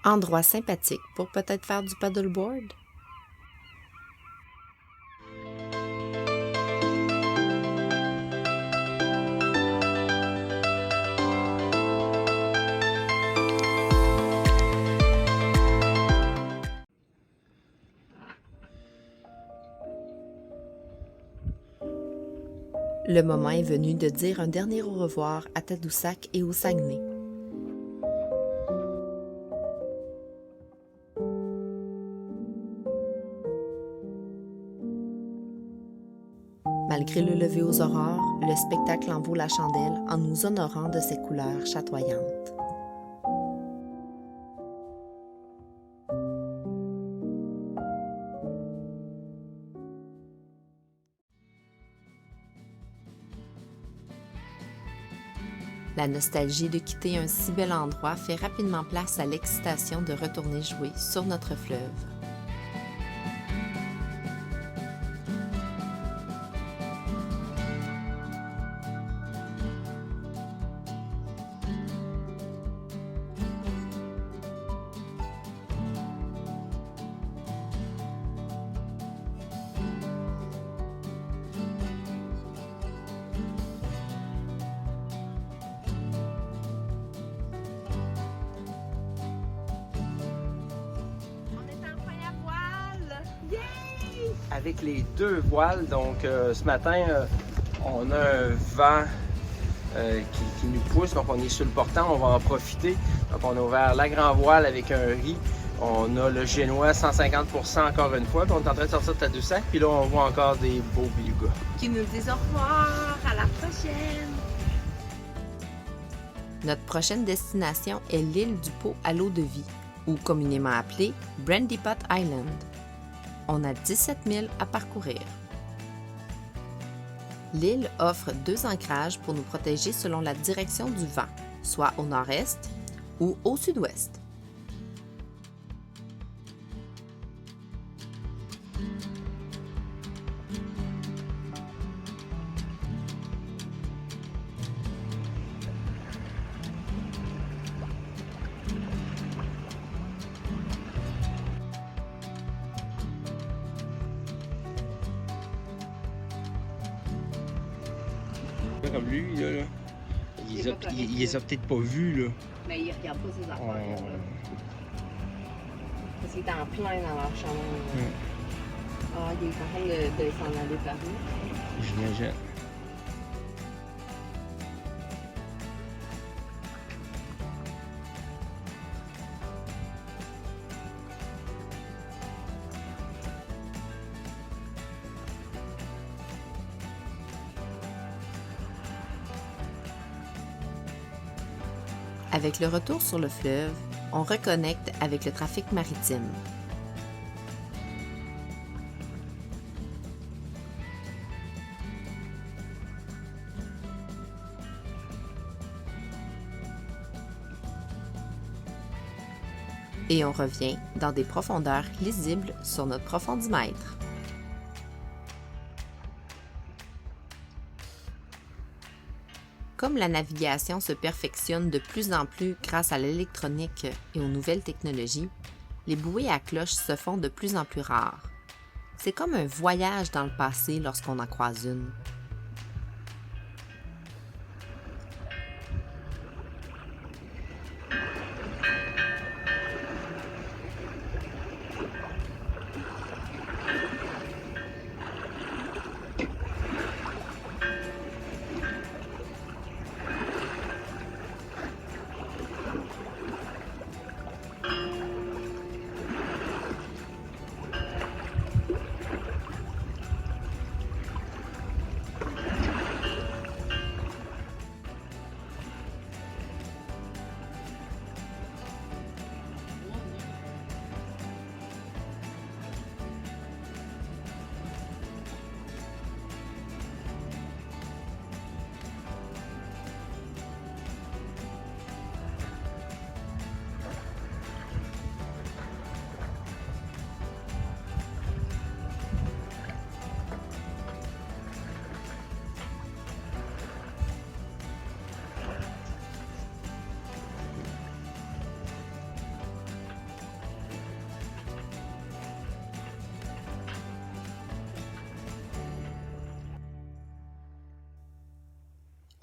Endroit sympathique pour peut-être faire du paddleboard? Le moment est venu de dire un dernier au revoir à Tadoussac et au Saguenay. Malgré le lever aux aurores, le spectacle en vaut la chandelle en nous honorant de ses couleurs chatoyantes. La nostalgie de quitter un si bel endroit fait rapidement place à l'excitation de retourner jouer sur notre fleuve. Avec les deux voiles, donc ce matin, on a un vent qui nous pousse, donc on est sur le portant, on va en profiter. Donc on a ouvert la grand voile avec un riz, on a le génois 150% encore une fois, puis on est en train de sortir de Tadoussac, puis là on voit encore des beaux belugas. Qui nous disent au revoir, à la prochaine! Notre prochaine destination est l'île du Pot à l'eau de vie, ou communément appelée Brandy Pot Island. On a 17 milles à parcourir. L'île offre 2 ancrages pour nous protéger selon la direction du vent, soit au nord-est ou au sud-ouest. Comme lui, là, il les a peut-être pas vus, là. Mais il regarde pas ses affaires. On... Parce qu'il est en plein dans leur chemin. Ah, il est en train de s'en aller par où? J'imagine. Avec le retour sur le fleuve, on reconnecte avec le trafic maritime. Et on revient dans des profondeurs lisibles sur notre profondimètre. Comme la navigation se perfectionne de plus en plus grâce à l'électronique et aux nouvelles technologies, les bouées à cloche se font de plus en plus rares. C'est comme un voyage dans le passé lorsqu'on en croise une.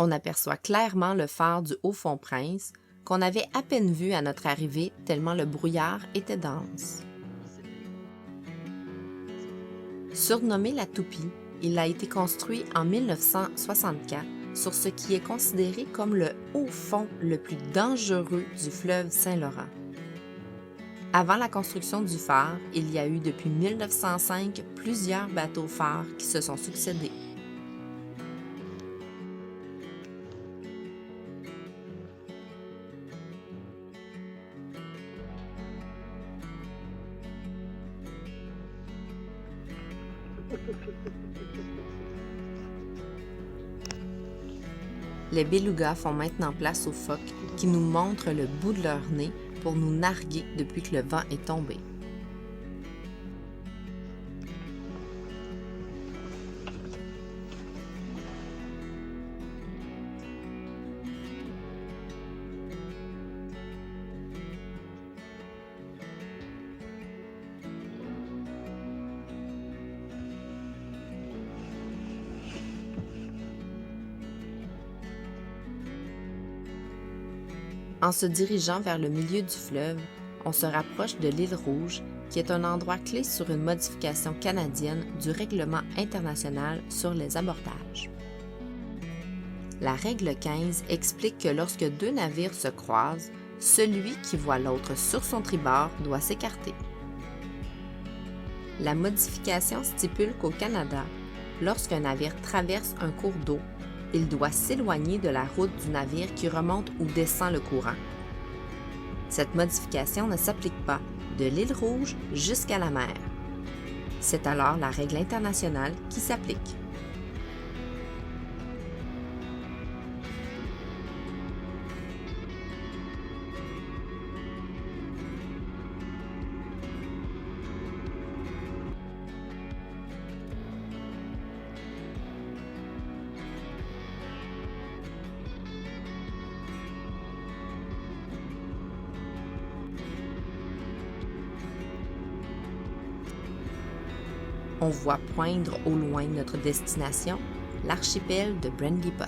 On aperçoit clairement le phare du Haut-Font-Prince, qu'on avait à peine vu à notre arrivée tellement le brouillard était dense. Surnommé la Toupie, il a été construit en 1964 sur ce qui est considéré comme le haut fond le plus dangereux du fleuve Saint-Laurent. Avant la construction du phare, il y a eu depuis 1905 plusieurs bateaux phares qui se sont succédés. Les belugas font maintenant place aux phoques qui nous montrent le bout de leur nez pour nous narguer depuis que le vent est tombé. En se dirigeant vers le milieu du fleuve, on se rapproche de l'île Rouge, qui est un endroit clé sur une modification canadienne du Règlement international sur les abordages. La règle 15 explique que lorsque deux navires se croisent, celui qui voit l'autre sur son tribord doit s'écarter. La modification stipule qu'au Canada, lorsqu'un navire traverse un cours d'eau, il doit s'éloigner de la route du navire qui remonte ou descend le courant. Cette modification ne s'applique pas de l'île Rouge jusqu'à la mer. C'est alors la règle internationale qui s'applique. On voit poindre au loin notre destination, l'archipel de Brandybuck.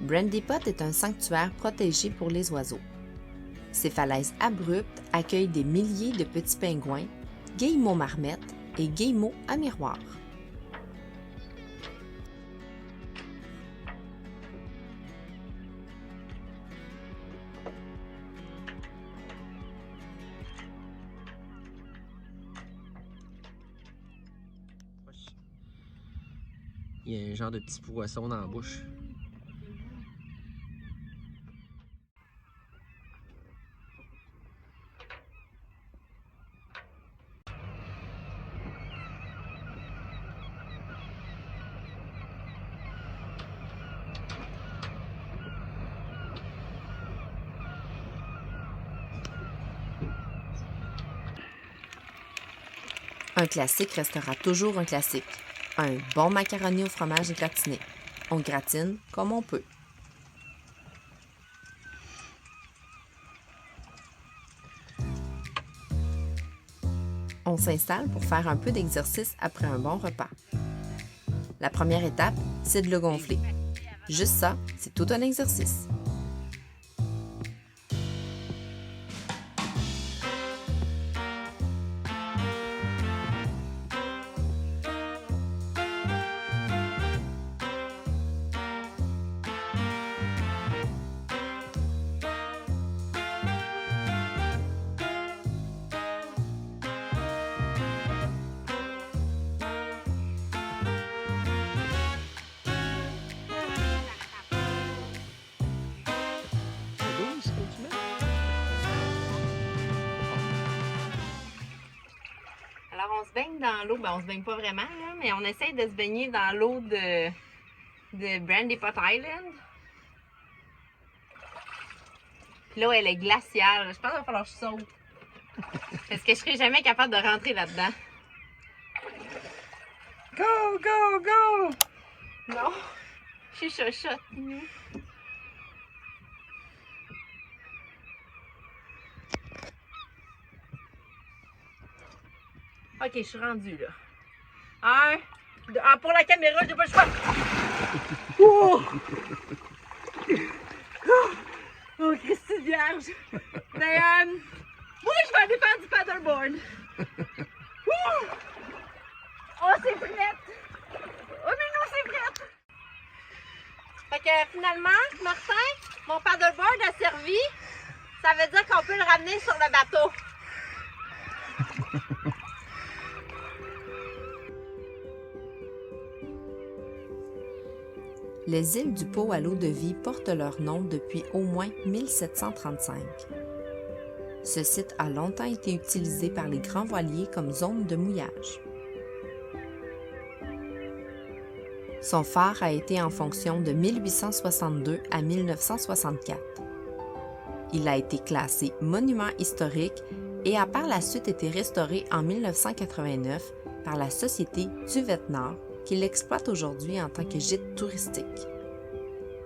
Brandybuck est un sanctuaire protégé pour les oiseaux. Ses falaises abruptes accueillent des milliers de petits pingouins, guillemots marmettes et guillemots à miroir. Il y a un genre de petit poisson dans la bouche. Un classique restera toujours un classique. Un bon macaroni au fromage gratiné. On gratine comme on peut. On s'installe pour faire un peu d'exercice après un bon repas. La première étape, c'est de le gonfler. Juste ça, c'est tout un exercice. Alors, on se baigne dans l'eau. Ben, on se baigne pas vraiment, là, mais on essaye de se baigner dans l'eau de Brandybuck Island. Puis là, elle est glaciale. Je pense qu'il va falloir que je saute. Parce que je serai jamais capable de rentrer là-dedans. Go, go, go! Non, je suis chochotte. Ok, je suis rendue là. Pour la caméra, j'ai pas le choix. Oh! Oh, Christy Vierge. Mais, moi, je vais aller faire du paddleboard. Oh, c'est prête. Oh, mais non, c'est prête. Fait que finalement, Martin, mon paddleboard a servi. Ça veut dire qu'on peut le ramener sur le bateau. Les îles du Pô à l'eau de vie portent leur nom depuis au moins 1735. Ce site a longtemps été utilisé par les grands voiliers comme zone de mouillage. Son phare a été en fonction de 1862 à 1964. Il a été classé monument historique et a par la suite été restauré en 1989 par la Société du Vêtement qui l'exploite aujourd'hui en tant que gîte touristique.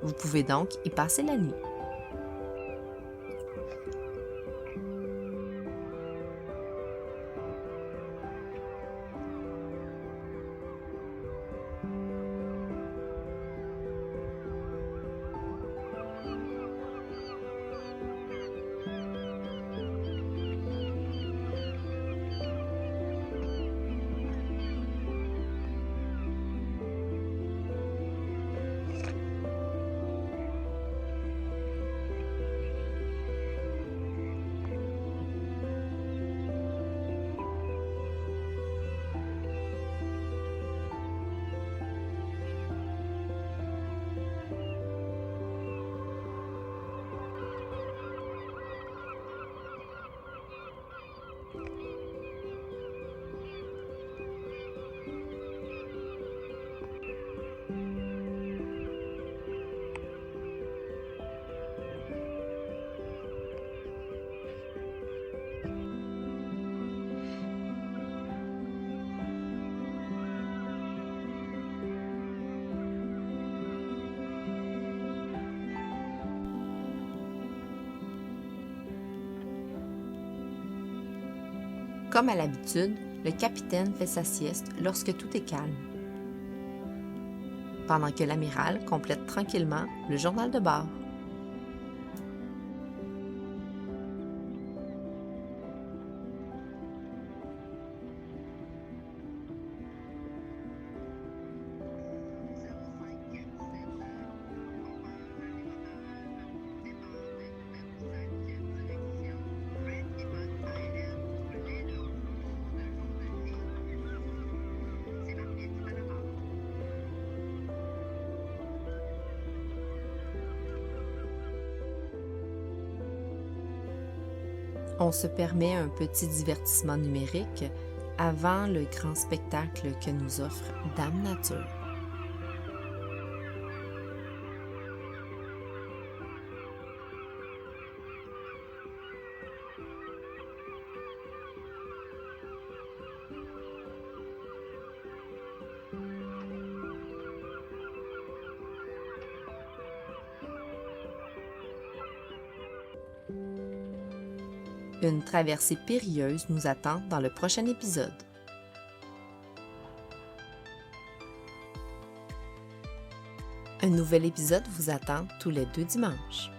Vous pouvez donc y passer la nuit. Comme à l'habitude, le capitaine fait sa sieste lorsque tout est calme, pendant que l'amiral complète tranquillement le journal de bord. On se permet un petit divertissement numérique avant le grand spectacle que nous offre Dame Nature. Une traversée périlleuse nous attend dans le prochain épisode. Un nouvel épisode vous attend tous les 2 dimanches.